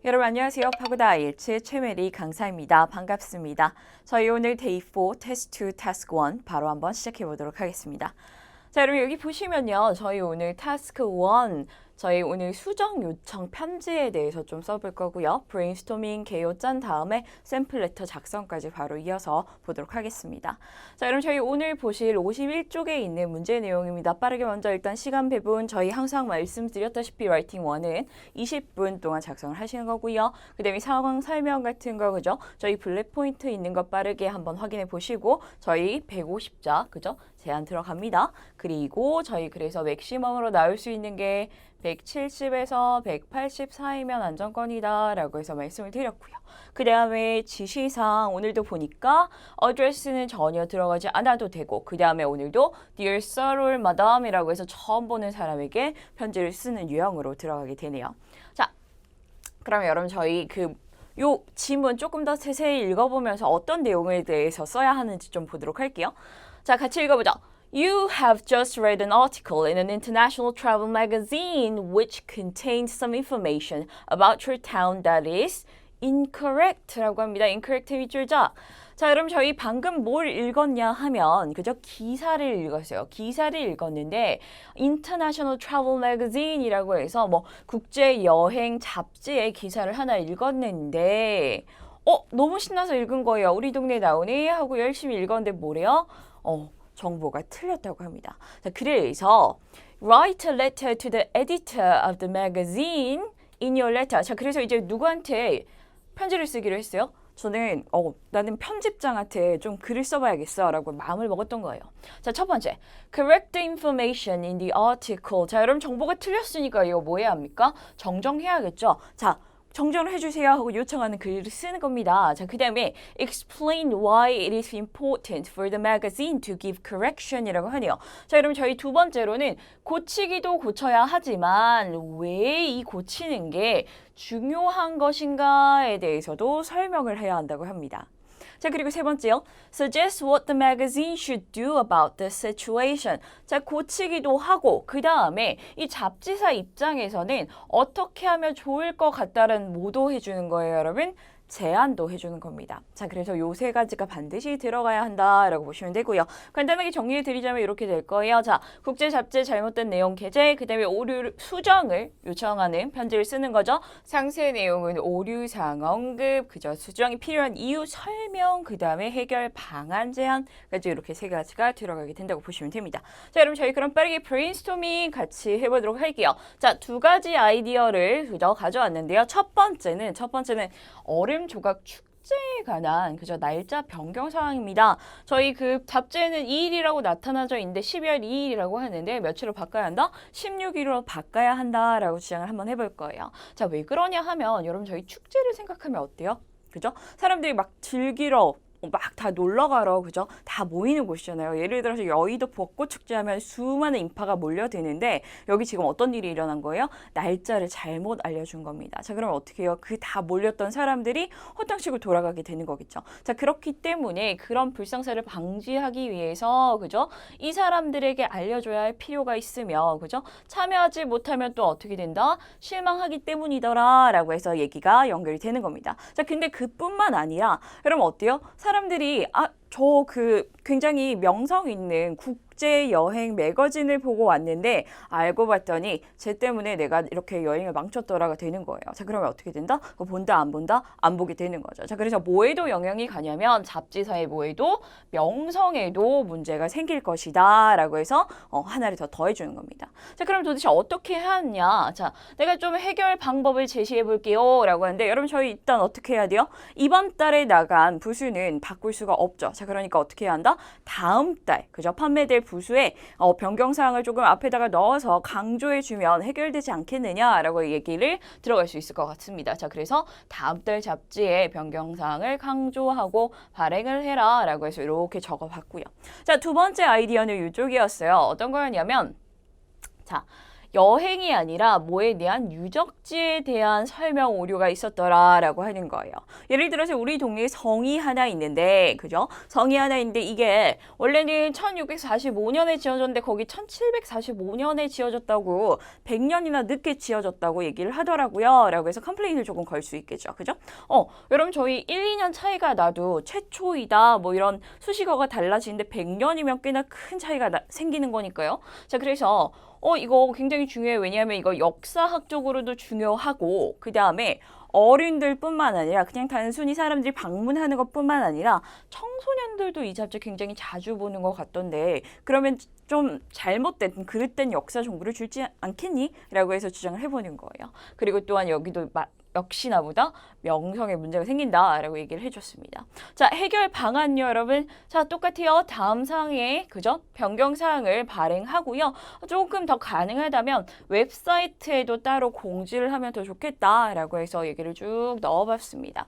여러분 안녕하세요. 파고다 IELTS 최메리 강사입니다. 반갑습니다. 저희 오늘 데이 4 테스트 2 타스크 1 바로 한번 시작해 보도록 하겠습니다. 자, 여러분 여기 보시면요. 저희 오늘 타스크 1 저희 오늘 수정 요청 편지에 대해서 좀 써볼 거고요. 브레인스토밍 개요 짠 다음에 샘플 레터 작성까지 바로 이어서 보도록 하겠습니다. 자, 여러분 저희 오늘 보실 51쪽에 있는 문제 내용입니다. 빠르게 먼저 일단 시간 배분 저희 항상 말씀드렸다시피 라이팅 1은 20분 동안 작성을 하시는 거고요. 그 다음에 상황 설명 같은 거 그죠? 저희 블랙 포인트 있는 거 빠르게 한번 확인해 보시고 저희 150자 그죠? 제한 들어갑니다. 그리고 저희 그래서 맥시멈으로 나올 수 있는 게 170에서 180 사이면 안정권이다 라고 해서 말씀을 드렸고요. 그 다음에 지시사항 오늘도 보니까 어드레스는 전혀 들어가지 않아도 되고 그 다음에 오늘도 Dear Sir or Madam 이라고 해서 처음 보는 사람에게 편지를 쓰는 유형으로 들어가게 되네요. 자, 그러면 여러분 저희 요 지문 조금 더 세세히 읽어보면서 어떤 내용에 대해서 써야 하는지 좀 보도록 할게요. 자, 같이 읽어보자. You have just read an article in an international travel magazine which contains some information about your town that is incorrect라고 합니다. incorrect 밑줄자. 자, 그럼 저희 방금 뭘 읽었냐 하면 그저 기사를 읽었어요. 기사를 읽었는데 International Travel Magazine이라고 해서 뭐 국제 여행 잡지의 기사를 하나 읽었는데 너무 신나서 읽은 거예요. 우리 동네에 나오네 하고 열심히 읽었는데 뭐래요? 정보가 틀렸다고 합니다. 자, 그래서 write a letter to the editor of the magazine in your letter. 자, 그래서 이제 누구한테 편지를 쓰기로 했어요? 저는 나는 편집장한테 좀 글을 써봐야겠어 라고 마음을 먹었던 거예요. 자, 첫 번째 correct the information in the article. 자, 여러분 정보가 틀렸으니까 이거 뭐 해야 합니까? 정정해야겠죠. 자, 정정을 해주세요 하고 요청하는 글을 쓰는 겁니다. 자, 그 다음에 explain why it is important for the magazine to give correction 이라고 하네요. 자, 그럼 저희 두 번째로는 고치기도 고쳐야 하지만 왜 이 고치는 게 중요한 것인가에 대해서도 설명을 해야 한다고 합니다. 자, 그리고 세 번째요. Suggest what the magazine should do about the situation. 자, 고치기도 하고 그 다음에 이 잡지사 입장에서는 어떻게 하면 좋을 것 같다는 모도 해주는 거예요, 여러분. 제안도 해주는 겁니다. 자, 그래서 요 세 가지가 반드시 들어가야 한다라고 보시면 되고요. 간단하게 정리해 드리자면 이렇게 될 거예요. 자, 국제 잡지의 잘못된 내용 게재, 그 다음에 오류 수정을 요청하는 편지를 쓰는 거죠. 상세 내용은 오류사항 언급, 그죠? 수정이 필요한 이유 설명, 그 다음에 해결 방안 제안까지 이렇게 세 가지가 들어가게 된다고 보시면 됩니다. 자, 여러분 저희 그럼 빠르게 브레인스토밍 같이 해보도록 할게요. 자, 두 가지 아이디어를 그죠? 가져왔는데요. 첫 번째는 얼음 조각 축제에 관한 그저 날짜 변경 사항입니다. 저희 그 잡지에는 2일이라고 나타나져 있는데 12월 2일이라고 하는데 며칠로 바꿔야 한다? 16일로 바꿔야 한다라고 주장을 한번 해볼 거예요. 자, 왜 그러냐 하면 여러분 저희 축제를 생각하면 어때요? 그죠? 사람들이 막 즐기러 막 다 놀러 가러 그죠? 다 모이는 곳이잖아요. 예를 들어서 여의도 벚꽃 축제하면 수많은 인파가 몰려드는데 여기 지금 어떤 일이 일어난 거예요? 날짜를 잘못 알려준 겁니다. 자, 그러면 어떻게 해요? 그 다 몰렸던 사람들이 허탕치고 돌아가게 되는 거겠죠. 자, 그렇기 때문에 그런 불상사를 방지하기 위해서 그죠? 이 사람들에게 알려줘야 할 필요가 있으며 그죠? 참여하지 못하면 또 어떻게 된다? 실망하기 때문이더라 라고 해서 얘기가 연결이 되는 겁니다. 자, 근데 그뿐만 아니라 여러분 어때요? 사람들이 저 굉장히 명성 있는 국제 여행 매거진을 보고 왔는데 알고 봤더니 쟤 때문에 내가 이렇게 여행을 망쳤더라가 되는 거예요. 자, 그러면 어떻게 된다? 그거 본다 안 본다? 안 보게 되는 거죠. 자, 그래서 뭐에도 영향이 가냐면 잡지사의 뭐에도 명성에도 문제가 생길 것이다 라고 해서 하나를 더 더해주는 겁니다. 자, 그럼 도대체 어떻게 해야 하냐? 자, 내가 좀 해결 방법을 제시해 볼게요 라고 하는데 여러분 저희 일단 어떻게 해야 돼요? 이번 달에 나간 부수는 바꿀 수가 없죠. 자, 그러니까 어떻게 해야 한다? 다음 달, 그죠? 판매될 부수에 변경사항을 조금 앞에다가 넣어서 강조해주면 해결되지 않겠느냐라고 얘기를 들어갈 수 있을 것 같습니다. 자, 그래서 다음 달 잡지에 변경사항을 강조하고 발행을 해라 라고 해서 이렇게 적어봤고요. 자, 두 번째 아이디어는 이쪽이었어요. 어떤 거였냐면 자, 여행이 아니라 뭐에 대한 유적지에 대한 설명 오류가 있었더라라고 하는 거예요. 예를 들어서 우리 동네에 성이 하나 있는데, 그죠? 성이 하나 있는데 이게 원래는 1645년에 지어졌는데 거기 1745년에 지어졌다고 100년이나 늦게 지어졌다고 얘기를 하더라고요. 라고 해서 컴플레인을 조금 걸 수 있겠죠. 그죠? 여러분 저희 1, 2년 차이가 나도 최초이다 뭐 이런 수식어가 달라지는데 100년이면 꽤나 큰 차이가 생기는 거니까요. 자, 그래서 이거 굉장히 중요해요. 왜냐하면 이거 역사학적으로도 중요하고 그 다음에 어른들뿐만 아니라 그냥 단순히 사람들이 방문하는 것뿐만 아니라 청소년들도 이 잡지 굉장히 자주 보는 것 같던데 그러면 좀 잘못된 그릇된 역사 정보를 줄지 않겠니? 라고 해서 주장을 해보는 거예요. 그리고 또한 여기도 역시나 보다 명성에 문제가 생긴다라고 얘기를 해줬습니다. 자, 해결 방안요, 여러분. 자, 똑같아요. 다음 사항에 그죠? 변경 사항을 발행하고요. 조금 더 가능하다면 웹사이트에도 따로 공지를 하면 더 좋겠다라고 해서 얘기를 쭉 넣어봤습니다.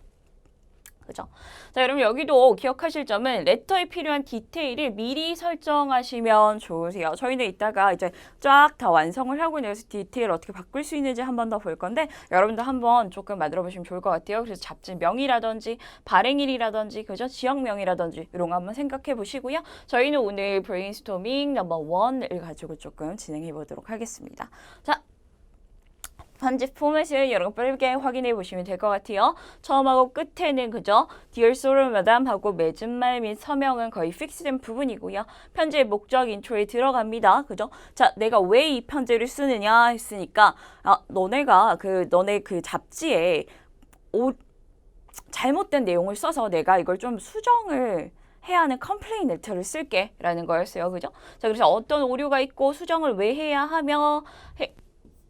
그죠? 자, 여러분 여기도 기억하실 점은 레터에 필요한 디테일을 미리 설정하시면 좋으세요. 저희는 이따가 이제 쫙 다 완성을 하고 나서 디테일 어떻게 바꿀 수 있는지 한 번 더 볼 건데 여러분도 한번 조금 만들어 보시면 좋을 것 같아요. 그래서 잡지명이라든지 발행일이라든지 그죠? 지역명이라든지 이런 거 한번 생각해 보시고요. 저희는 오늘 브레인스토밍 넘버 1을 가지고 조금 진행해 보도록 하겠습니다. 자, 편집 포맷을 여러분 빠르게 확인해 보시면 될 것 같아요. 처음하고 끝에는 그죠? Dear Sorrow Madam 하고 맺은말 및 서명은 거의 픽스된 부분이고요. 편지의 목적 인트로에 들어갑니다. 그죠? 자, 내가 왜 이 편지를 쓰느냐 했으니까 너네 그 잡지에 잘못된 내용을 써서 내가 이걸 좀 수정을 해야 하는 컴플레인 레터를 쓸게 라는 거였어요. 그죠? 자, 그래서 어떤 오류가 있고 수정을 왜 해야 하며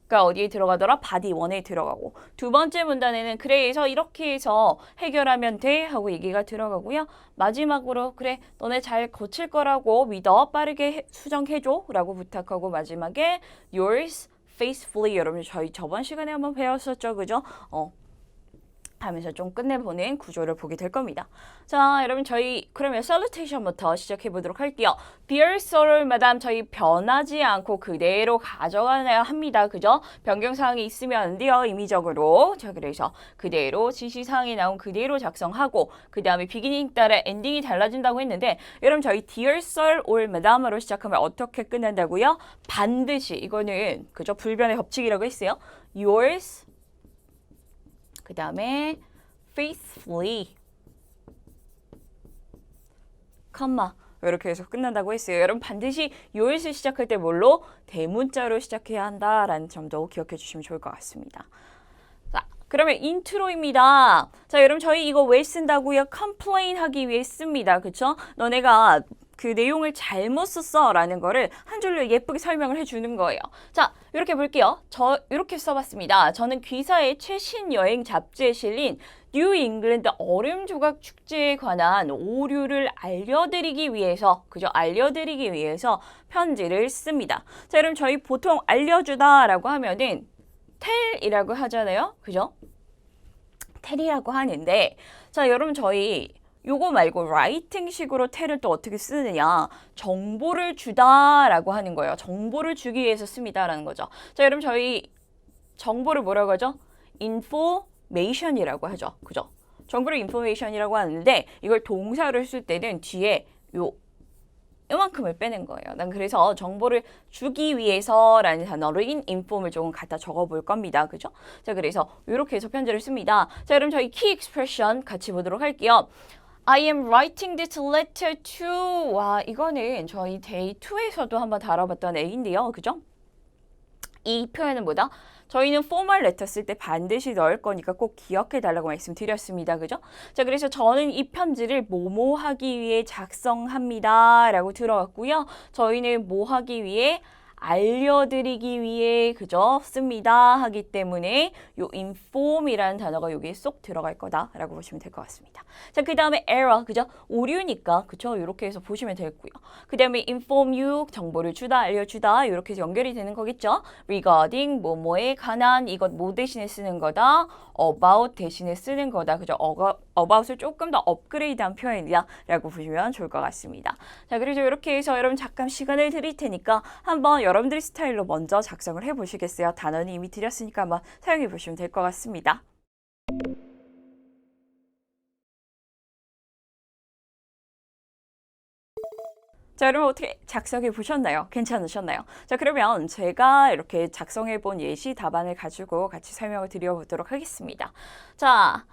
그러니까 어디에 들어가더라? 바디 1에 들어가고 두 번째 문단에는 그래서 이렇게 해서 해결하면 돼 하고 얘기가 들어가고요. 마지막으로 그래 너네 잘 고칠 거라고 믿어 빠르게 수정해줘 라고 부탁하고 마지막에 yours faithfully 여러분 저희 저번 시간에 한번 배웠었죠. 그죠? 하면서 좀 끝내보는 구조를 보게 될 겁니다. 자, 여러분 저희 그러면 salutation부터 시작해 보도록 할게요. Dear Sorrow Madam 저희 변하지 않고 그대로 가져가야 합니다. 그죠? 변경사항이 있으면 안 돼요. 임의적으로. 자, 그래서 그대로 지시사항이 나온 그대로 작성하고 그 다음에 비기닝 따라 엔딩이 달라진다고 했는데 여러분 저희 Dear Sir or Madam으로 시작하면 어떻게 끝난다고요? 반드시 이거는 그죠? 불변의 법칙이라고 했어요. Yours 그 다음에 faithfully 컴마 이렇게 해서 끝난다고 했어요. 여러분 반드시 yours 시작할 때 뭘로? 대문자로 시작해야 한다라는 점도 기억해 주시면 좋을 것 같습니다. 자, 그러면 인트로입니다. 자, 여러분 저희 이거 왜 쓴다고요? complain 하기 위해 씁니다. 그쵸? 너네가 그 내용을 잘못 썼어 라는 거를 한 줄로 예쁘게 설명을 해주는 거예요. 자, 이렇게 볼게요. 저 이렇게 써봤습니다. 저는 귀사의 최신 여행 잡지에 실린 뉴 잉글랜드 얼음 조각 축제에 관한 오류를 알려드리기 위해서 알려드리기 위해서 편지를 씁니다. 자, 여러분 저희 보통 알려주다 라고 하면은 tell이라고 하잖아요. 그죠? tell이라고 하는데 자, 여러분 저희 요거 말고 writing식으로 tell을 또 어떻게 쓰느냐 정보를 주다라고 하는 거예요. 정보를 주기 위해서 씁니다라는 거죠. 자, 여러분 저희 정보를 뭐라고 하죠? information이라고 하죠. 그죠? 정보를 information이라고 하는데 이걸 동사를 쓸 때는 뒤에 이만큼을 빼는 거예요. 난 그래서 정보를 주기 위해서라는 단어로 inform을 조금 갖다 적어볼 겁니다. 그죠? 자, 그래서 이렇게 해서 편지를 씁니다. 자, 여러분 저희 key expression 같이 보도록 할게요. I am writing this letter to 와 이거는 저희 day 2에서도 한번 다뤄봤던 A인데요. 그죠? 이 표현은 뭐다? 저희는 formal letter 쓸 때 반드시 넣을 거니까 꼭 기억해 달라고 말씀드렸습니다. 그죠? 자, 그래서 저는 이 편지를 뭐뭐 하기 위해 작성합니다. 라고 들어갔고요. 저희는 뭐 하기 위해? 알려드리기 위해 그죠? 씁니다. 하기 때문에 요 inform이라는 단어가 여기에 쏙 들어갈 거다라고 보시면 될 것 같습니다. 자, 그 다음에 error 그죠? 오류니까 그죠? 이렇게 해서 보시면 되겠고요. 그 다음에 inform you 정보를 주다 알려주다 이렇게 해서 연결이 되는 거겠죠? regarding 뭐뭐에 관한 이것 뭐 대신에 쓰는 거다. about 대신에 쓰는 거다. 그죠? about을 조금 더 업그레이드한 표현이다 라고 보시면 좋을 것 같습니다. 자, 그래서 이렇게 해서 여러분 잠깐 시간을 드릴 테니까 한번 여러분들의 스타일로 먼저 작성을 해보시겠어요? 단어는 이미 드렸으니까 한번 사용해 보시면 될 것 같습니다. 자, 여러분 어떻게 작성해 보셨나요? 괜찮으셨나요? 자, 그러면 제가 이렇게 작성해 본 예시 답안을 가지고 같이 설명을 드려보도록 하겠습니다. 자,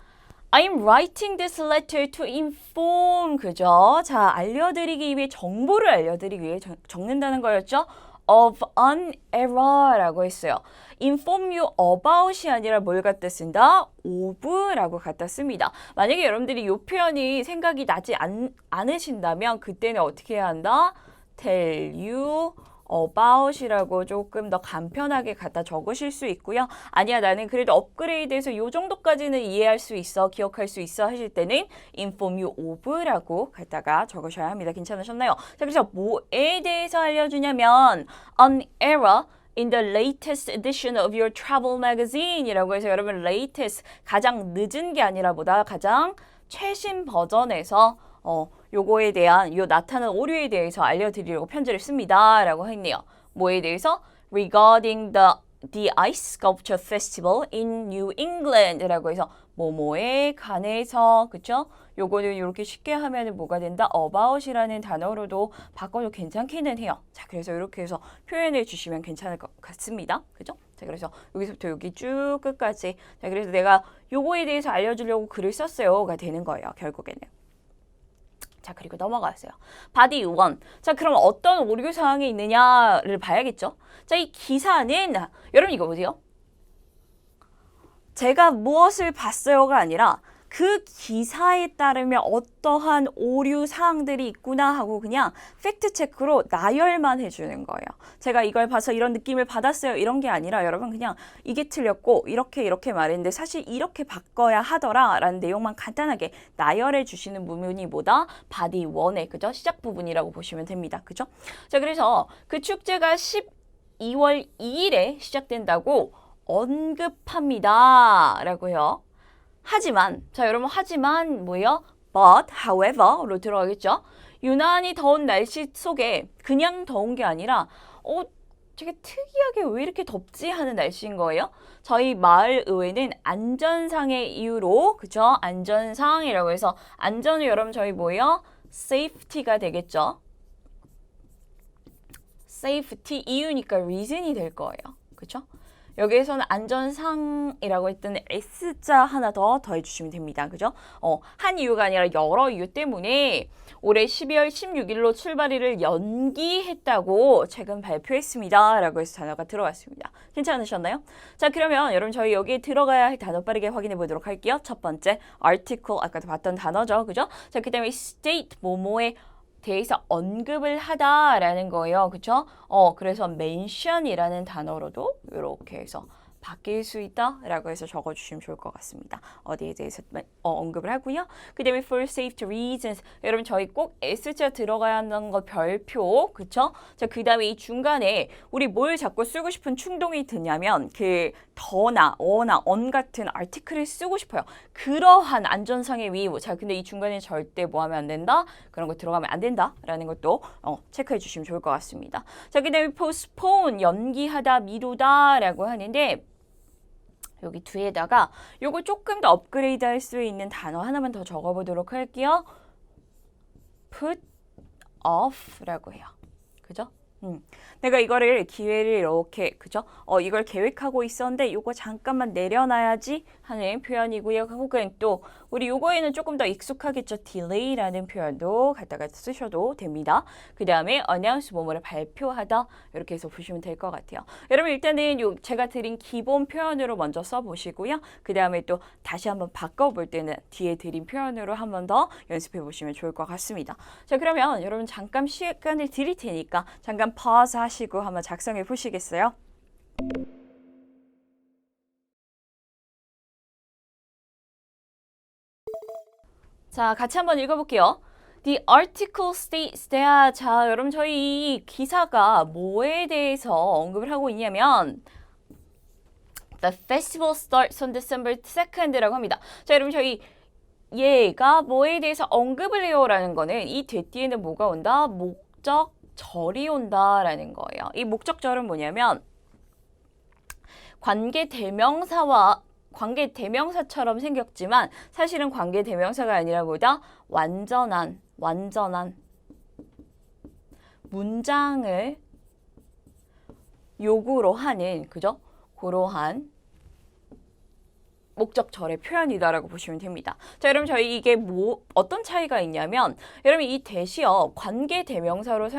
I'm writing this letter to inform, 그죠? 자, 알려드리기 위해, 정보를 알려드리기 위해 적는다는 거였죠? Of an error라고 했어요. Inform you about이 아니라 뭘 갖다 쓴다? of라고 갖다 씁니다. 만약에 여러분들이 이 표현이 생각이 나지 않으신다면 그때는 어떻게 해야 한다? Tell you about이라고 조금 더 간편하게 갖다 적으실 수 있고요. 아니야, 나는 그래도 업그레이드해서 이 정도까지는 이해할 수 있어, 기억할 수 있어 하실 때는 inform you of라고 갖다가 적으셔야 합니다. 괜찮으셨나요? 자, 그래서 뭐에 대해서 알려주냐면 an error in the latest edition of your travel magazine 이라고 해서 여러분 latest, 가장 늦은 게 아니라 보다 가장 최신 버전에서 요거에 대한 요 나타난 오류에 대해서 알려드리려고 편지를 씁니다 라고 했네요. 뭐에 대해서? Regarding the Ice Sculpture Festival in New England 라고 해서 뭐뭐에 관해서, 그쵸? 요거는 이렇게 쉽게 하면 뭐가 된다? about이라는 단어로도 바꿔도 괜찮기는 해요. 자, 그래서 이렇게 해서 표현해 주시면 괜찮을 것 같습니다. 그죠? 자, 그래서 여기서부터 여기 쭉 끝까지. 자, 그래서 내가 요거에 대해서 알려주려고 글을 썼어요가 되는 거예요. 결국에는. 자, 그리고 넘어가세요. body 1. 자, 그럼 어떤 오류 사항이 있느냐를 봐야겠죠? 자, 이 기사는, 여러분 이거 보세요. 제가 무엇을 봤어요가 아니라 그 기사에 따르면 어떠한 오류 사항들이 있구나 하고 그냥 팩트 체크로 나열만 해주는 거예요. 제가 이걸 봐서 이런 느낌을 받았어요. 이런 게 아니라 여러분 그냥 이게 틀렸고 이렇게 말했는데 사실 이렇게 바꿔야 하더라 라는 내용만 간단하게 나열해 주시는 부분이 뭐다? 바디 1의 그죠? 시작 부분이라고 보시면 됩니다. 그죠? 자, 그래서 그 축제가 12월 2일에 시작된다고 언급합니다 라고요. 하지만, 자, 여러분, 하지만 뭐예요? But, however로 들어가겠죠? 유난히 더운 날씨 속에 그냥 더운 게 아니라 되게 특이하게 왜 이렇게 덥지 하는 날씨인 거예요. 저희 마을 의회는 안전상의 이유로, 그죠? 안전상이라고 해서 안전은 여러분 저희 뭐예요? safety가 되겠죠? safety 이유니까 reason이 될 거예요. 그죠? 여기에서는 안전상이라고 했더니 S자 하나 더 더해주시면 됩니다. 그죠? 한 이유가 아니라 여러 이유 때문에 올해 12월 16일로 출발일을 연기했다고 최근 발표했습니다. 라고 해서 단어가 들어갔습니다. 괜찮으셨나요? 자, 그러면 여러분 저희 여기에 들어가야 할 단어 빠르게 확인해 보도록 할게요. 첫 번째, article, 아까도 봤던 단어죠. 그죠? 자, 그 다음에 state, 뭐뭐의 대해서 언급을 하다라는 거예요. 그쵸? 그래서 mention이라는 단어로도 이렇게 해서 바뀔 수 있다라고 해서 적어주시면 좋을 것 같습니다. 어디에 대해서 언급을 하고요. 그 다음에 for safety reasons. 여러분 저희 꼭 S자 들어가야 하는 거 별표. 그쵸? 자, 그 다음에 이 중간에 우리 뭘 자꾸 쓰고 싶은 충동이 드냐면 그 더나 어나 언 같은 아티클을 쓰고 싶어요. 그러한 안전상의 이유. 자, 근데 이 중간에 절대 뭐 하면 안 된다? 그런 거 들어가면 안 된다라는 것도 체크해 주시면 좋을 것 같습니다. 자, 그 다음에 postpone, 연기하다, 미루다라고 하는데 여기 뒤에다가 요거 조금 더 업그레이드 할 수 있는 단어 하나만 더 적어보도록 할게요. put off라고 해요. 그죠? 내가 이거를 기회를 이렇게, 그죠? 이걸 계획하고 있었는데 요거 잠깐만 내려놔야지 하는 표현이고요. 혹은 또 우리 요거에는 조금 더 익숙하겠죠. delay라는 표현도 갖다가 쓰셔도 됩니다. 그 다음에 announce, 뭐뭐를 발표하다 이렇게 해서 보시면 될 것 같아요. 여러분 일단은 요 제가 드린 기본 표현으로 먼저 써보시고요. 그 다음에 또 다시 한번 바꿔볼 때는 뒤에 드린 표현으로 한 번 더 연습해 보시면 좋을 것 같습니다. 자, 그러면 여러분 잠깐 시간을 드릴 테니까 잠깐 pause 하시고 한번 작성해 보시겠어요? 자, 같이 한번 읽어볼게요. The article states that, 자, 여러분 저희 이 기사가 뭐에 대해서 언급을 하고 있냐면 The festival starts on December 2nd라고 합니다. 자, 여러분 저희 얘가 뭐에 대해서 언급을 해요라는 거는 이 뒤에는 뭐가 온다? 목적 목적절이 온다라는 거예요. 이 목적절은 뭐냐면 관계대명사처럼 생겼지만 사실은 관계대명사가 아니라 뭐다? 완전한 문장을 요구로 하는, 그죠? 그러한 목적절의 표현이다라고 보시면 됩니다. 자, 여러분 저희 이게 어떤 차이가 있냐면 여러분 이 대시어 관계대명사로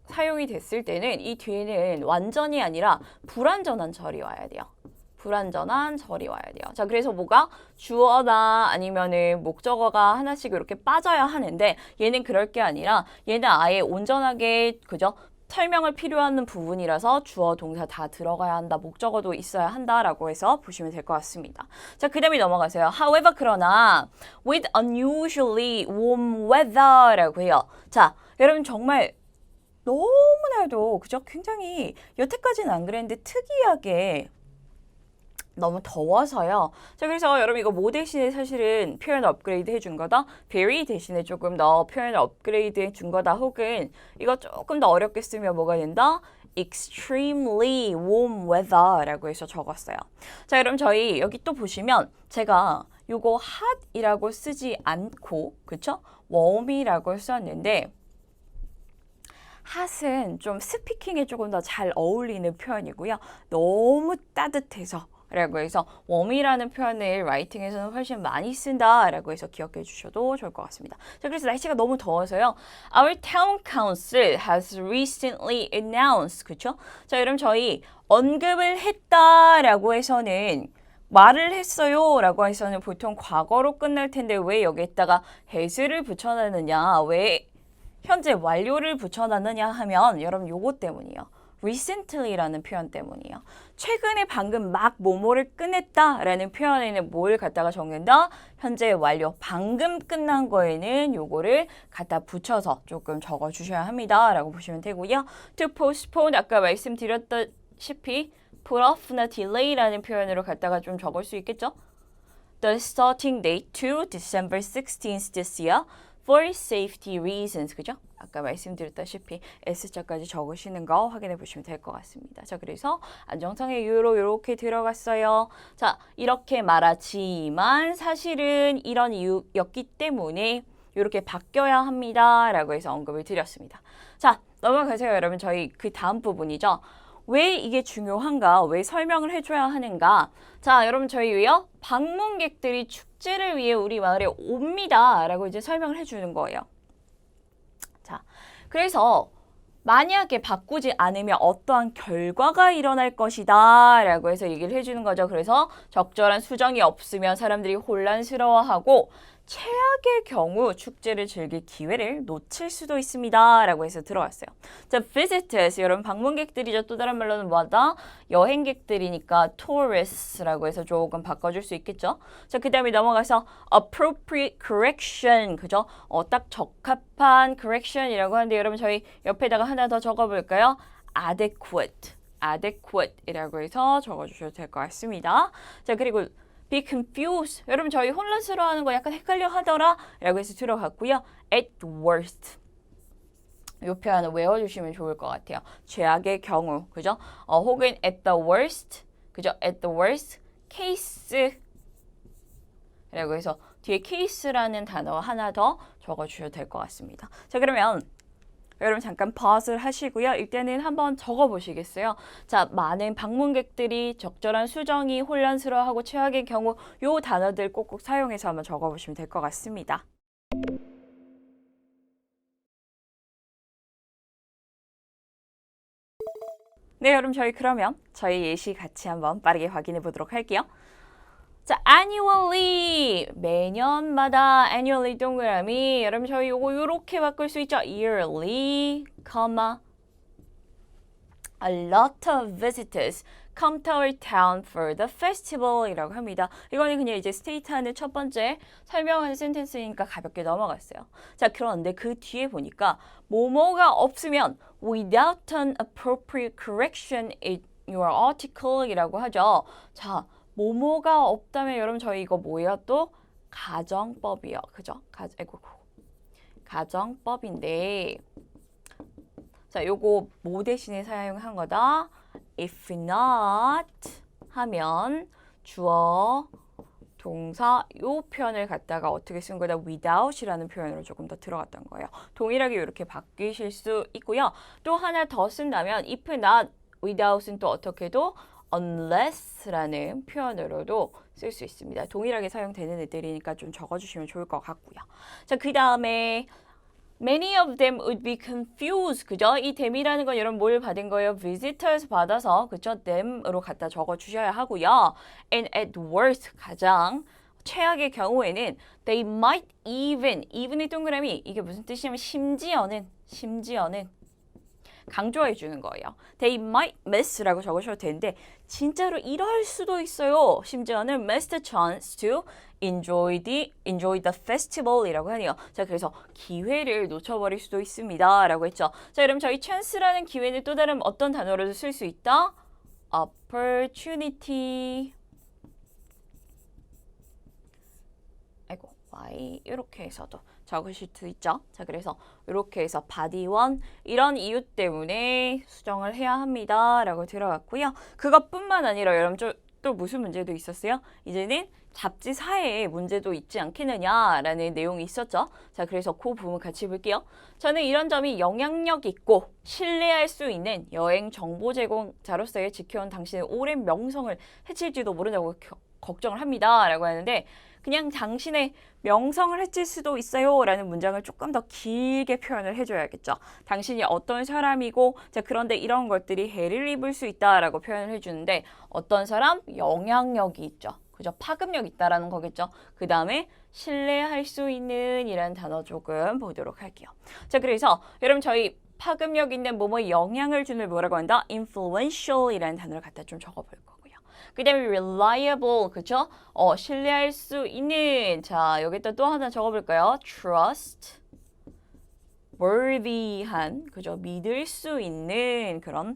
사용이 됐을 때는 이 뒤에는 완전이 아니라 불완전한 절이 와야 돼요. 불완전한 절이 와야 돼요. 자, 그래서 뭐가 주어나 아니면은 목적어가 하나씩 이렇게 빠져야 하는데 얘는 그럴 게 아니라 얘는 아예 온전하게, 그죠? 설명을 필요한 부분이라서 주어, 동사 다 들어가야 한다. 목적어도 있어야 한다라고 해서 보시면 될 것 같습니다. 자, 그 다음에 넘어가세요. However, 그러나 with unusually warm weather라고 해요. 자, 여러분 정말 너무나도, 그죠? 굉장히 여태까지는 안 그랬는데 특이하게 너무 더워서요. 자, 그래서 여러분 이거 뭐 대신에 사실은 표현 업그레이드 해준 거다. very 대신에 조금 더 표현을 업그레이드 해준 거다. 혹은 이거 조금 더 어렵게 쓰면 뭐가 된다? extremely warm weather라고 해서 적었어요. 자, 여러분 저희 여기 또 보시면 제가 요거 hot이라고 쓰지 않고, 그쵸? warm이라고 썼는데 hot은 좀 스피킹에 조금 더 잘 어울리는 표현이고요. 너무 따뜻해서 라고 해서 웜이라는 표현을 라이팅에서는 훨씬 많이 쓴다라고 해서 기억해 주셔도 좋을 것 같습니다. 자, 그래서 날씨가 너무 더워서요. Our town council has recently announced, 그쵸? 자, 여러분 저희 언급을 했다라고 해서는 말을 했어요 라고 해서는 보통 과거로 끝날 텐데 왜 여기에다가 has를 붙여놨느냐, 왜 현재 완료를 붙여놨느냐 하면 여러분 요거 때문이에요. recently라는 표현 때문이에요. 최근에 방금 막 뭐뭐를 끝냈다라는 표현에는 뭘 갖다가 적는다? 현재 완료. 방금 끝난 거에는 요거를 갖다 붙여서 조금 적어주셔야 합니다. 라고 보시면 되고요. to postpone 아까 말씀드렸다시피 put off나 delay라는 표현으로 갖다가 좀 적을 수 있겠죠? The starting date to December 16th this year for safety reasons. 그죠? 아까 말씀드렸다시피 S자까지 적으시는 거 확인해 보시면 될 것 같습니다. 자, 그래서 안정성의 이유로 이렇게 들어갔어요. 자, 이렇게 말하지만 사실은 이런 이유였기 때문에 이렇게 바뀌어야 합니다. 라고 해서 언급을 드렸습니다. 자, 넘어가세요. 여러분 저희 그 다음 부분이죠. 왜 이게 중요한가? 왜 설명을 해줘야 하는가? 자, 여러분 저희 왜요? 방문객들이 축제를 위해 우리 마을에 옵니다. 라고 이제 설명을 해주는 거예요. 자, 그래서 만약에 바꾸지 않으면 어떠한 결과가 일어날 것이다 라고 해서 얘기를 해주는 거죠. 그래서 적절한 수정이 없으면 사람들이 혼란스러워하고 최악의 경우 축제를 즐길 기회를 놓칠 수도 있습니다. 라고 해서 들어왔어요. 자, visitors, 여러분 방문객들이죠. 또 다른 말로는 뭐다? 여행객들이니까 tourists 라고 해서 조금 바꿔줄 수 있겠죠. 자, 그 다음에 넘어가서 appropriate correction, 그죠? 딱 적합한 correction이라고 하는데 여러분 저희 옆에다가 하나 더 적어볼까요? adequate이라고 해서 적어주셔도 될 것 같습니다. 자, 그리고 be confused. 여러분 저희 혼란스러워하는 거 약간 헷갈려 하더라 라고 해서 들어갔고요. at worst. 이 표현을 외워주시면 좋을 것 같아요. 최악의 경우, 그죠? 혹은 at the worst, 그죠? at the worst case 라고 해서 뒤에 case라는 단어 하나 더 적어주셔도 될 것 같습니다. 자, 그러면 여러분 잠깐 paus를 하시고요. 일단은 한번 적어보시겠어요? 자, 많은 방문객들이 적절한 수정이 혼란스러워하고 최악의 경우 요 단어들 꼭꼭 사용해서 한번 적어보시면 될 것 같습니다. 네, 여러분 저희 그러면 저희 예시 같이 한번 빠르게 확인해 보도록 할게요. 자, annually 매년마다 annually 동그라미 여러분 저희 요거 요렇게 바꿀 수 있죠. yearly, a lot of visitors come to our town for the festival 이라고 합니다. 이거는 그냥 이제 스테이트 하는 첫 번째 설명하는 센텐스니까 가볍게 넘어갔어요. 자, 그런데 그 뒤에 보니까 뭐뭐가 없으면 without an appropriate correction in your article 이라고 하죠. 자, 뭐뭐가 없다면 여러분 저희 이거 뭐예요? 또 가정법이요. 그죠? 가정법인데 자, 요거 뭐 대신에 사용한 거다? If not 하면 주어, 동사 요 표현을 갖다가 어떻게 쓴 거다? without이라는 표현으로 조금 더 들어갔던 거예요. 동일하게 이렇게 바뀌실 수 있고요. 또 하나 더 쓴다면 if not, without은 또 어떻게도 unless라는 표현으로도 쓸 수 있습니다. 동일하게 사용되는 애들이니까 좀 적어주시면 좋을 것 같고요. 자, 그 다음에 Many of them would be confused. 그죠? 이 them이라는 건 여러분 뭘 받은 거예요? visitors 받아서 그죠? them으로 갖다 적어 주셔야 하고요. And at worst, 가장 최악의 경우에는 they might even의 동그라미 이게 무슨 뜻이냐면 심지어는 강조해 주는 거예요. They might miss라고 적으셔도 되는데 진짜로 이럴 수도 있어요. 심지어는 miss the chance to enjoy the festival이라고 하네요. 자, 그래서 기회를 놓쳐버릴 수도 있습니다. 라고 했죠. 자, 그럼 저희 chance라는 기회는 또 다른 어떤 단어로도 쓸 수 있다? opportunity. 아이고, y 이렇게 해서도 적으실 수 있죠. 자, 그래서 이렇게 해서 body one 이런 이유 때문에 수정을 해야 합니다. 라고 들어갔고요. 그것뿐만 아니라 여러분 또 무슨 문제도 있었어요? 이제는 잡지사에 문제도 있지 않겠느냐라는 내용이 있었죠. 자, 그래서 그 부분 같이 볼게요. 저는 이런 점이 영향력 있고 신뢰할 수 있는 여행 정보 제공자로서의 지켜온 당신의 오랜 명성을 해칠지도 모른다고 걱정을 합니다. 라고 하는데 그냥 당신의 명성을 해칠 수도 있어요 라는 문장을 조금 더 길게 표현을 해줘야겠죠. 당신이 어떤 사람이고 자 그런데 이런 것들이 해를 입을 수 있다라고 표현을 해주는데 어떤 사람? 영향력이 있죠. 그죠? 파급력 있다라는 거겠죠. 그 다음에 신뢰할 수 있는 이라는 단어 조금 보도록 할게요. 자, 그래서 여러분 저희 파급력 있는 뭐뭐 영향을 주는 뭐라고 한다? influential 이라는 단어를 갖다 좀 적어볼 거고요. 그 다음에 reliable, 그쵸? 신뢰할 수 있는, 자, 여기다 또 하나 적어볼까요? trust, worthy한, 그죠? 믿을 수 있는 그런,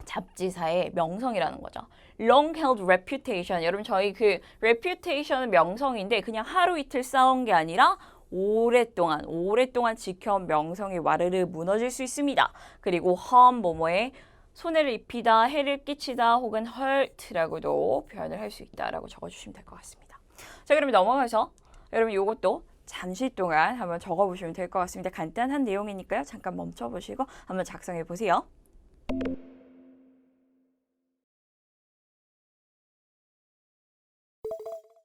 잡지사의 명성이라는 거죠. long held reputation, 여러분 저희 그 reputation은 명성인데 그냥 하루 이틀 쌓은 게 아니라 오랫동안 지켜온 명성이 와르르 무너질 수 있습니다. 그리고 harm, 뭐뭐에 손해를 입히다, 해를 끼치다, 혹은 hurt라고도 표현을 할 수 있다라고 적어주시면 될 것 같습니다. 자, 그럼 넘어가서 여러분 이것도 잠시 동안 한번 적어보시면 될 것 같습니다. 간단한 내용이니까요. 잠깐 멈춰보시고 한번 작성해 보세요.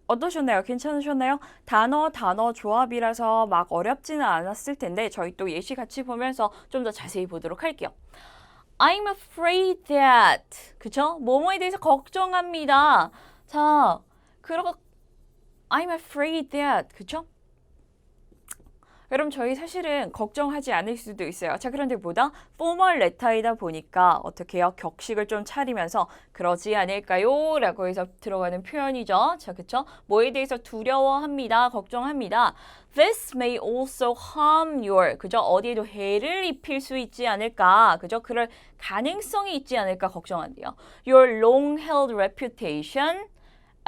어떠셨나요? 괜찮으셨나요? 단어 조합이라서 막 어렵지는 않았을 텐데 저희 또 예시 같이 보면서 좀 더 자세히 보도록 할게요. I'm afraid that, 그쵸? 뭐뭐에 대해서 걱정합니다. 자, I'm afraid that, 그쵸? 여러분 저희 사실은 걱정하지 않을 수도 있어요. 자, 그런데 보다 포멀 레터이다 보니까 어떻게 해요? 격식을 좀 차리면서 그러지 않을까요? 라고 해서 들어가는 표현이죠. 자, 그쵸? 뭐에 대해서 두려워합니다. 걱정합니다. This may also harm your, 그죠? 어디에도 해를 입힐 수 있지 않을까? 그죠? 그럴 가능성이 있지 않을까 걱정한대요. Your long-held reputation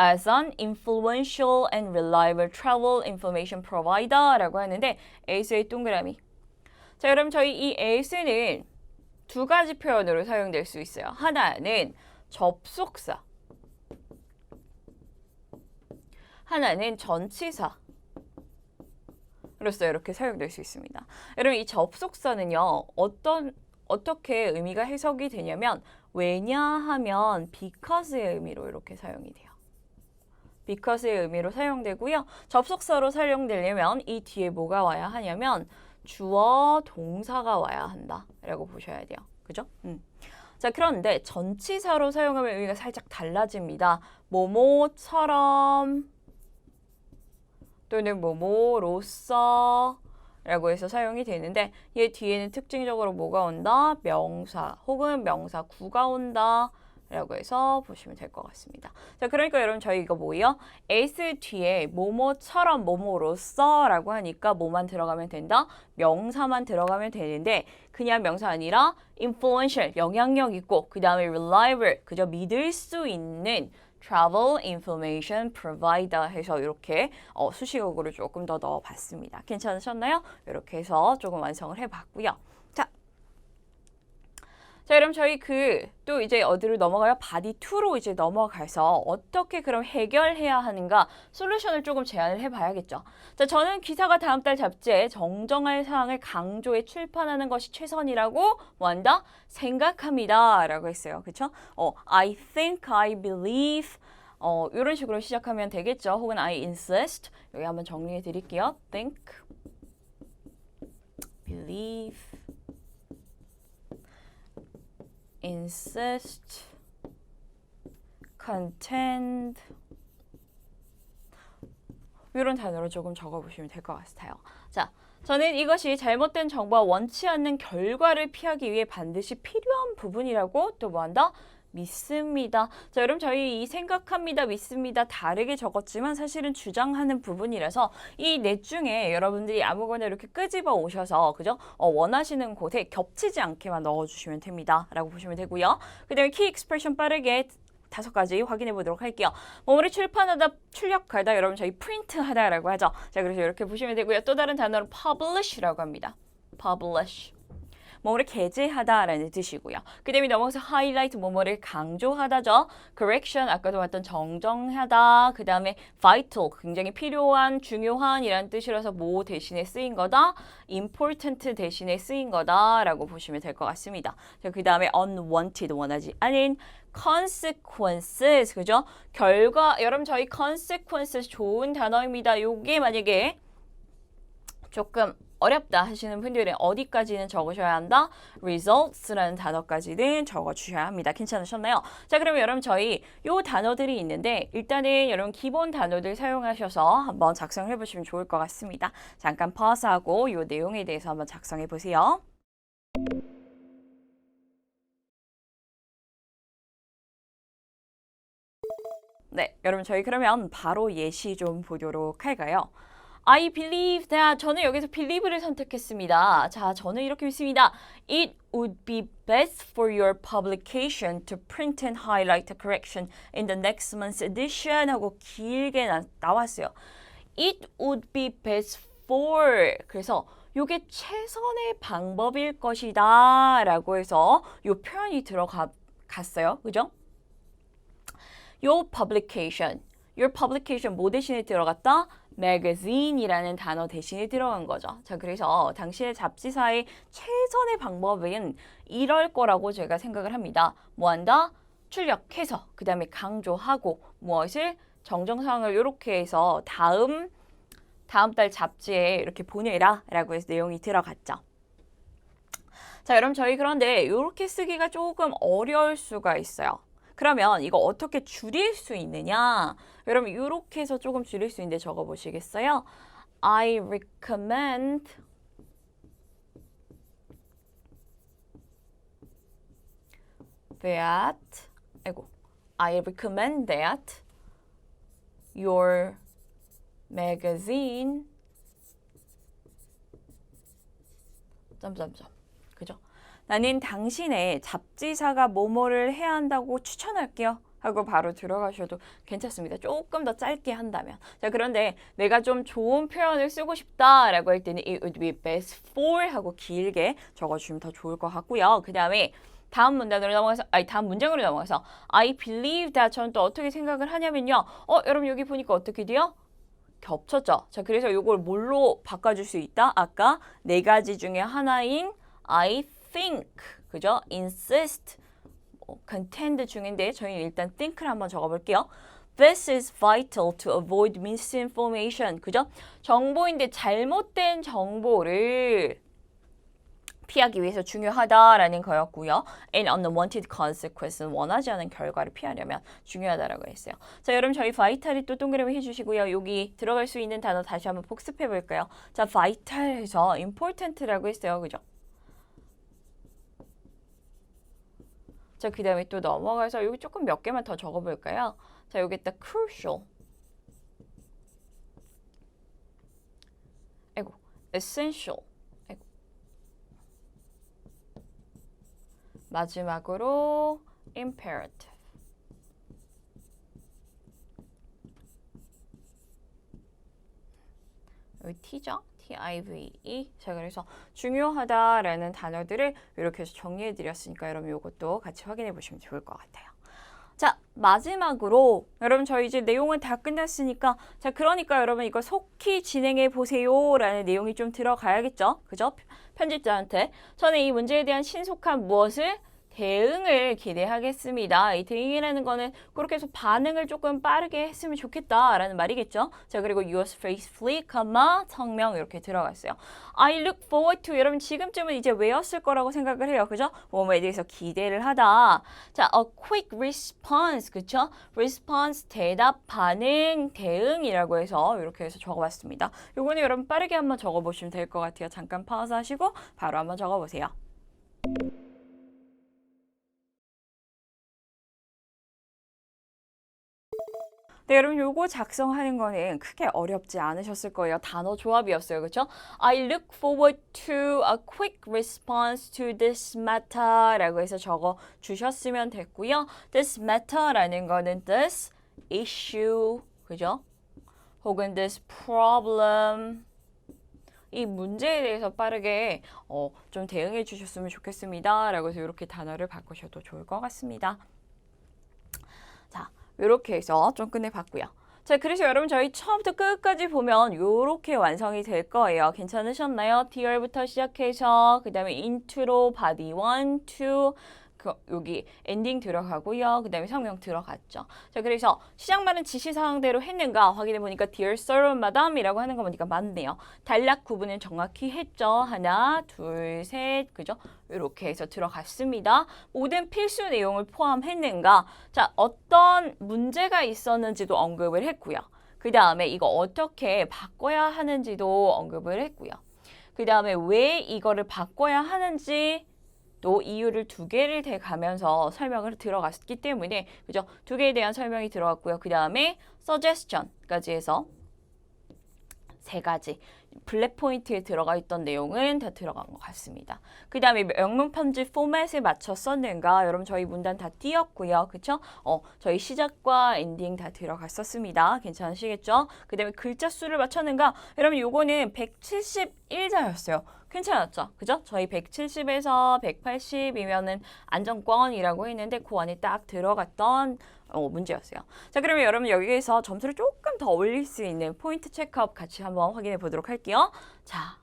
as an influential and reliable travel information provider 라고 하는데 AS의 동그라미. 자, 그럼 저희 이 AS는 두 가지 표현으로 사용될 수 있어요. 하나는 접속사, 하나는 전치사. 로서 이렇게 사용될 수 있습니다. 여러분 이 접속사는요. 어떻게 의미가 해석이 되냐면 왜냐하면 because의 의미로 이렇게 사용이 돼요. because의 의미로 사용되고요. 접속사로 사용되려면 이 뒤에 뭐가 와야 하냐면 주어, 동사가 와야 한다 라고 보셔야 돼요. 그죠? 자, 그런데 전치사로 사용하면 의미가 살짝 달라집니다. 뭐뭐처럼 또는 뭐뭐로서 라고 해서 사용이 되는데 얘 뒤에는 특징적으로 뭐가 온다? 명사 혹은 명사구가 온다 라고 해서 보시면 될 것 같습니다. 자, 그러니까 여러분 저희 이거 뭐예요? s 뒤에 뭐뭐처럼 뭐뭐로서 라고 하니까 뭐만 들어가면 된다? 명사만 들어가면 되는데 그냥 명사 아니라 influential, 영향력 있고 그 다음에 reliable, 그저 믿을 수 있는 travel information provider 해서 이렇게 수식어구를 조금 더 넣어봤습니다. 괜찮으셨나요? 이렇게 해서 조금 완성을 해봤고요. 자, 그럼 저희 또 이제 어디로 넘어가요? 바디 2로 이제 넘어가서 어떻게 그럼 해결해야 하는가 솔루션을 조금 제안을 해봐야겠죠. 자, 저는 기사가 다음 달 잡지에 정정할 사항을 강조해 출판하는 것이 최선이라고 뭐한다? 생각합니다. 라고 했어요. 그쵸? I think, I believe 이런 식으로 시작하면 되겠죠. 혹은 I insist. 여기 한번 정리해 드릴게요. think, believe, insist, contend 이런 단어로 조금 적어보시면 될 것 같아요. 자, 저는 이것이 잘못된 정보와 원치 않는 결과를 피하기 위해 반드시 필요한 부분이라고 또 뭐한다? 믿습니다. 자, 여러분 저희 이 생각합니다, 믿습니다 다르게 적었지만 사실은 주장하는 부분이라서 이 넷 중에 여러분들이 아무거나 이렇게 끄집어 오셔서 그죠? 원하시는 곳에 겹치지 않게만 넣어주시면 됩니다. 라고 보시면 되고요. 그 다음에 키 익스프레션 빠르게 5가지 확인해 보도록 할게요. 뭐를 출판하다, 출력하다, 여러분 저희 프린트하다라고 하죠. 자, 그래서 이렇게 보시면 되고요. 또 다른 단어는 publish라고 합니다. publish. 뭐를 게재하다라는 뜻이고요. 그 다음에 넘어가서 highlight, 뭐뭐를 강조하다죠. correction, 아까도 봤던 정정하다. 그 다음에 vital, 굉장히 필요한, 중요한 이란 뜻이라서 뭐 대신에 쓰인 거다. important 대신에 쓰인 거다라고 보시면 될 것 같습니다. 그 다음에 unwanted, 원하지 않은 consequences, 그죠? 결과, 여러분 저희 consequences 좋은 단어입니다. 요게 만약에 조금 어렵다 하시는 분들은 어디까지는 적으셔야 한다? results라는 단어까지는 적어주셔야 합니다. 괜찮으셨나요? 자, 그러면 여러분 저희 요 단어들이 있는데 일단은 여러분 기본 단어들 사용하셔서 한번 작성해 보시면 좋을 것 같습니다. 잠깐 pause하고 요 내용에 대해서 한번 작성해 보세요. 네, 여러분 저희 그러면 바로 예시 좀 보도록 할까요? I believe that 저는 여기서 believe를 선택했습니다. 자, 저는 이렇게 믿습니다. It would be best for your publication to print and highlight the correction in the next month's edition 하고 길게 나왔어요. It would be best for 그래서 요게 최선의 방법일 것이다 라고 해서 요 표현이 들어갔어요. 그죠? Your publication 뭐 대신에 들어갔다? magazine이라는 단어 대신에 들어간 거죠. 자, 그래서 당시의 잡지사의 최선의 방법은 이럴 거라고 제가 생각을 합니다. 뭐한다? 출력해서 그 다음에 강조하고 무엇을? 정정사항을 이렇게 해서 다음 달 잡지에 이렇게 보내라 라고 해서 내용이 들어갔죠. 자, 여러분 저희 그런데 이렇게 쓰기가 조금 어려울 수가 있어요. 그러면 이거 어떻게 줄일 수 있느냐? 여러분 이렇게 해서 조금 줄일 수 있는데 적어보시겠어요? I recommend that I recommend that your magazine 그죠? 나는 당신의 잡지사가 뭐뭐를 해야 한다고 추천할게요. 하고 바로 들어가셔도 괜찮습니다. 조금 더 짧게 한다면. 자, 그런데 내가 좀 좋은 표현을 쓰고 싶다라고 할 때는 it would be best for 하고 길게 적어주시면 더 좋을 것 같고요. 그 다음에 다음 문장으로 넘어가서 I believe that 저는 또 어떻게 생각을 하냐면요. 여러분 여기 보니까 어떻게 돼요? 겹쳤죠? 자, 그래서 이걸 뭘로 바꿔줄 수 있다? 아까 4가지 중에 하나인 I think, 그죠? insist, contend 중인데 저희는 일단 think를 한번 적어볼게요. This is vital to avoid misinformation, 그죠? 정보인데 잘못된 정보를 피하기 위해서 중요하다라는 거였고요. And unwanted consequences, 원하지 않은 결과를 피하려면 중요하다라고 했어요. 자, 여러분 저희 vital이 또 동그라미 해주시고요. 여기 들어갈 수 있는 단어 다시 한번 복습해 볼까요? 자, vital에서 important라고 했어요. 그죠? 자, 그 다음에 또 넘어가서 여기 조금 몇 개만 더 적어볼까요? 자, 여기다 crucial, essential, 마지막으로 imperative. 다음에 T죠? TIVE. 자, 그래서 중요하다라는 단어들을 이렇게 해서 정리해 드렸으니까 여러분 이것도 같이 확인해 보시면 좋을 것 같아요. 자, 마지막으로 여러분 저희 이제 내용은 다 끝났으니까 자, 그러니까 여러분 이거 속히 진행해 보세요 라는 내용이 좀 들어가야겠죠? 그죠? 편집자한테 저는 이 문제에 대한 신속한 무엇을? 대응을 기대하겠습니다. 이 대응이라는 거는 그렇게 해서 반응을 조금 빠르게 했으면 좋겠다라는 말이겠죠. 자, 그리고 use faithfully, 성명 이렇게 들어갔어요. I look forward to 여러분 지금쯤은 이제 외웠을 거라고 생각을 해요. 그죠? 뭐뭐에 대해서 기대를 하다. 자, a quick response, 그쵸? response, 대답, 반응, 대응이라고 해서 이렇게 해서 적어봤습니다. 요거는 여러분 빠르게 한번 적어보시면 될 것 같아요. 잠깐 파우스 하시고 바로 한번 적어보세요. 네, 여러분 요거 작성하는 거는 크게 어렵지 않으셨을 거예요. 단어 조합이었어요. 그렇죠? I look forward to a quick response to this matter라고 해서 적어 주셨으면 됐고요. This matter라는 거는 this issue, 그죠? 혹은 this problem 이 문제에 대해서 빠르게 좀 대응해 주셨으면 좋겠습니다. 라고 해서 이렇게 단어를 바꾸셔도 좋을 것 같습니다. 자, 이렇게 해서 좀 끝내봤고요. 자, 그래서 여러분 저희 처음부터 끝까지 보면 이렇게 완성이 될 거예요. 괜찮으셨나요? Dear부터 시작해서 그 다음에 intro로 body 1, 2 여기 엔딩 들어가고요. 그 다음에 성명 들어갔죠. 자, 그래서 시작말은 지시사항대로 했는가 확인해보니까 Dear Sir, Madam이라고 하는 거 보니까 맞네요. 단락 구분은 정확히 했죠. 하나, 둘, 셋, 그죠? 이렇게 해서 들어갔습니다. 모든 필수 내용을 포함했는가? 자, 어떤 문제가 있었는지도 언급을 했고요. 그 다음에 이거 어떻게 바꿔야 하는지도 언급을 했고요. 그 다음에 왜 이거를 바꿔야 하는지 또 이유를 두 개를 대가면서 설명을 들어갔기 때문에 그죠? 두 개에 대한 설명이 들어갔고요. 그 다음에 suggestion까지 해서 세 가지 블랙 포인트에 들어가 있던 내용은 다 들어간 것 같습니다. 그 다음에 명문 편지 포맷에 맞춰 썼는가? 여러분 저희 문단 다 띄었고요. 그쵸? 저희 시작과 엔딩 다 들어갔었습니다. 괜찮으시겠죠? 그 다음에 글자 수를 맞췄는가? 여러분 요거는 171자였어요. 괜찮았죠? 그죠? 저희 170에서 180이면은 안정권이라고 했는데 그 안에 딱 들어갔던 문제였어요. 자, 그러면 여러분 여기에서 점수를 조금 더 올릴 수 있는 포인트 체크업 같이 한번 확인해 보도록 할게요. 자,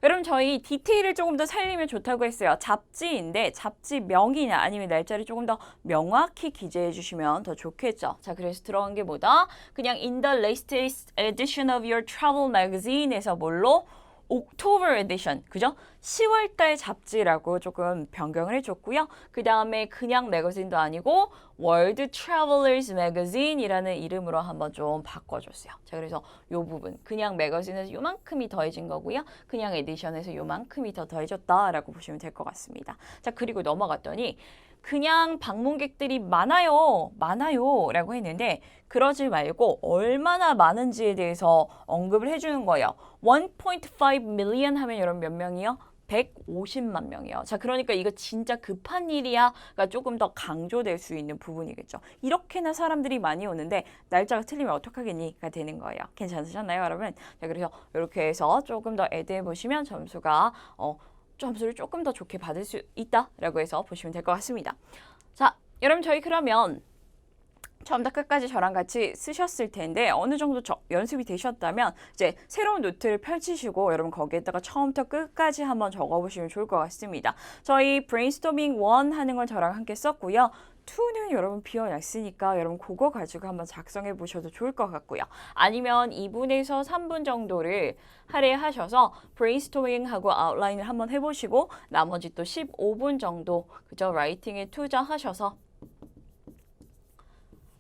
여러분 저희 디테일을 조금 더 살리면 좋다고 했어요. 잡지인데 잡지명이나 아니면 날짜를 조금 더 명확히 기재해 주시면 더 좋겠죠. 자, 그래서 들어간 게 뭐다? 그냥 in the latest edition of your travel magazine에서 뭘로? October edition, 그죠? 10월달 잡지라고 조금 변경을 해줬고요. 그 다음에 그냥 매거진도 아니고 World Travelers Magazine이라는 이름으로 한번 좀 바꿔줬어요. 자, 그래서 이 부분 그냥 매거진에서 요만큼이 더해진 거고요. 그냥 에디션에서 요만큼이 더 더해졌다라고 보시면 될 것 같습니다. 자, 그리고 넘어갔더니 그냥 방문객들이 많아요 라고 했는데 그러지 말고 얼마나 많은지에 대해서 언급을 해주는 거예요. 1.5 million 하면 여러분 몇 명이요? 150만 명이요. 자, 그러니까 이거 진짜 급한 일이야가 조금 더 강조될 수 있는 부분이겠죠. 이렇게나 사람들이 많이 오는데 날짜가 틀리면 어떡하겠니가 되는 거예요. 괜찮으셨나요, 여러분? 자, 그래서 이렇게 해서 조금 더 애드해 보시면 점수가 점수를 조금 더 좋게 받을 수 있다라고 해서 보시면 될 것 같습니다. 자, 여러분 저희 그러면 처음부터 끝까지 저랑 같이 쓰셨을 텐데 어느 정도 연습이 되셨다면 이제 새로운 노트를 펼치시고 여러분 거기에다가 처음부터 끝까지 한번 적어보시면 좋을 것 같습니다. 저희 브레인스토밍 1 하는 걸 저랑 함께 썼고요. 2는 여러분 비워놨으니까 여러분 그거 가지고 한번 작성해 보셔도 좋을 것 같고요. 아니면 2분에서 3분 정도를 할애하셔서 브레인스토밍하고 아웃라인을 한번 해보시고 나머지 또 15분 정도 그죠? 라이팅에 투자하셔서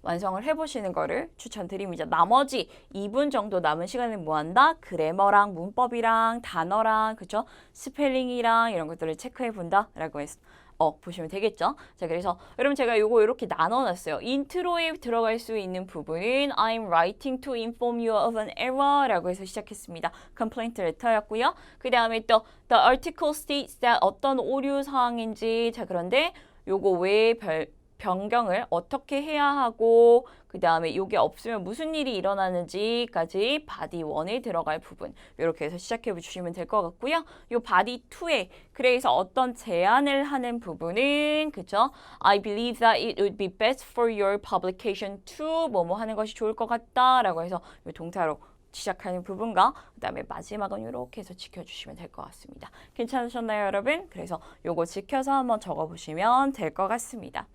완성을 해보시는 거를 추천드립니다. 나머지 2분 정도 남은 시간을 뭐 한다? 그래머랑 문법이랑 단어랑 그쵸? 스펠링이랑 이런 것들을 체크해 본다 라고 해서 보시면 되겠죠? 자, 그래서 여러분 제가 요거 이렇게 나눠놨어요. 인트로에 들어갈 수 있는 부분은 I'm writing to inform you of an error 라고 해서 시작했습니다. complaint letter였고요. 그 다음에 또 the article states that 어떤 오류 사항인지 자, 그런데 요거 왜 변경을 어떻게 해야 하고 그 다음에 이게 없으면 무슨 일이 일어나는지까지 바디 1에 들어갈 부분 이렇게 해서 시작해 주시면 될 것 같고요. 이 바디 2에 그래서 어떤 제안을 하는 부분은 그죠? I believe that it would be best for your publication to 뭐뭐 하는 것이 좋을 것 같다라고 해서 이 동사로 시작하는 부분과 그 다음에 마지막은 이렇게 해서 지켜주시면 될 것 같습니다. 괜찮으셨나요, 여러분? 그래서 요거 지켜서 한번 적어보시면 될 것 같습니다.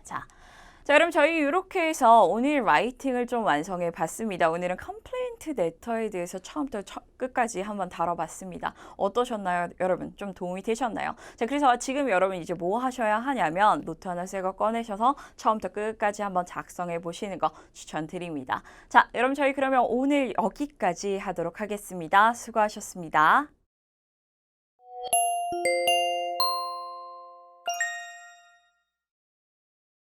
자, 여러분 저희 이렇게 해서 오늘 라이팅을 좀 완성해 봤습니다. 오늘은 컴플레인트 레터에 대해서 처음부터 끝까지 한번 다뤄봤습니다. 어떠셨나요, 여러분? 좀 도움이 되셨나요? 자, 그래서 지금 여러분 이제 뭐 하셔야 하냐면 노트 하나 새 거 꺼내셔서 처음부터 끝까지 한번 작성해 보시는 거 추천드립니다. 자, 여러분 저희 그러면 오늘 여기까지 하도록 하겠습니다. 수고하셨습니다.